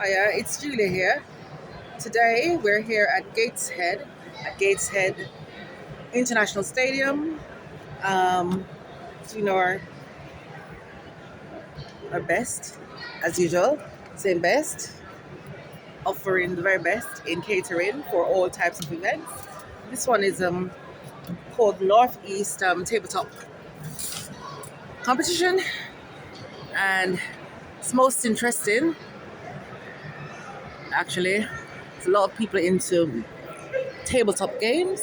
Hiya, it's Julia here. Today we're here at Gateshead International Stadium, um, doing our best, as usual, same best, offering the very best in catering for all types of events. This one is called Northeast Tabletop Competition, and it's most interesting, actually. There's a lot of people into tabletop games.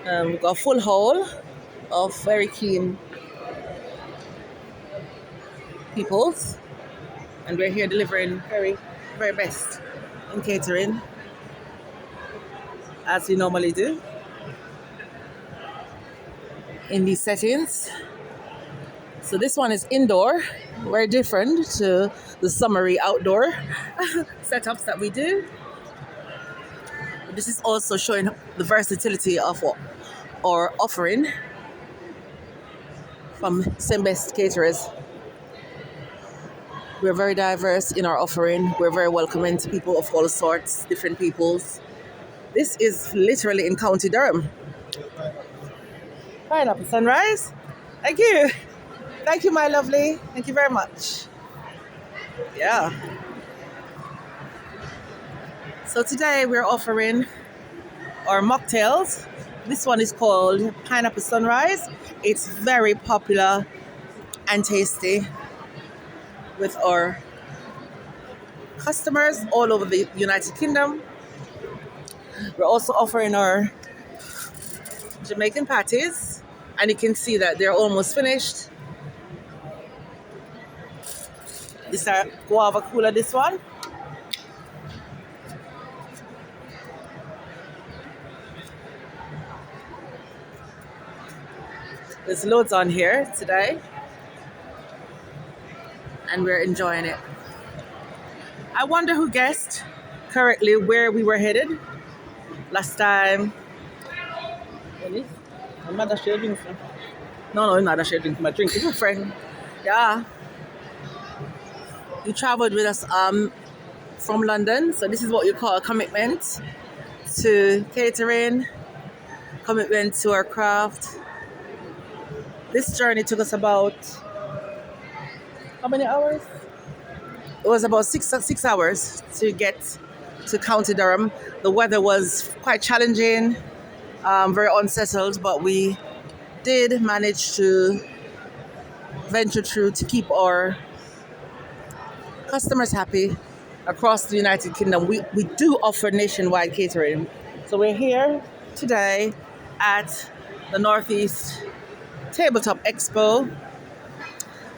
We've got a full hall of very keen peoples, and we're here delivering very best in catering, as we normally do in these settings. So this one is indoor, very different to the summery outdoor setups that we do. This is also showing the versatility of what our offering from stbest caterers. We're very diverse in our offering. We're very welcoming to people of all sorts, different peoples. This is literally in County Durham. Pineapple Sunrise. Thank you. Thank you, my lovely. Thank you very much. Yeah. So today we're offering our mocktails. This one is called Pineapple Sunrise. It's very popular and tasty with our customers all over the United Kingdom. We're also offering our Jamaican patties, and you can see that they're almost finished. This is our guava cooler, this one. There's loads on here today, and we're enjoying it. I wonder who guessed correctly where we were headed last time. I'm not a shading. No, I'm not a shading. My drink is my friend. Yeah. You traveled with us from London, so this is what you call a commitment to catering, commitment to our craft. This journey took us about how many hours? It was about six hours to get to County Durham. The weather was quite challenging, very unsettled, but we did manage to venture through to keep our customers happy across the United Kingdom. We do offer nationwide catering. So we're here today at the Northeast Tabletop Expo,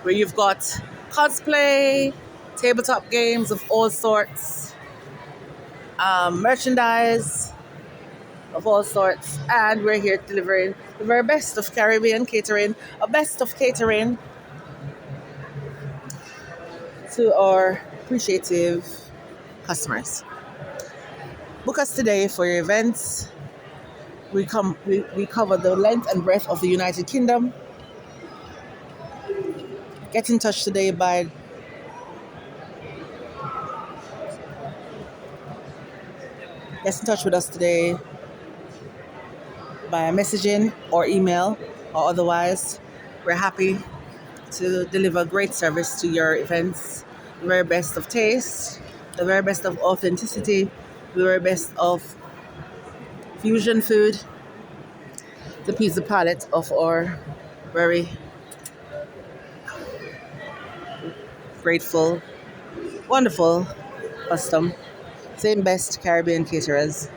where you've got cosplay, tabletop games of all sorts, merchandise of all sorts, and we're here delivering the very best of Caribbean catering, a best of catering to our appreciative customers. Book us today for your events. We cover the length and breadth of the United Kingdom. Get in touch today by get in touch with us today by messaging or email or otherwise. We're happy to deliver great service to your events, the very best of taste, the very best of authenticity, the very best of fusion food, to please the palate of our very grateful, wonderful custom, same best Caribbean caterers.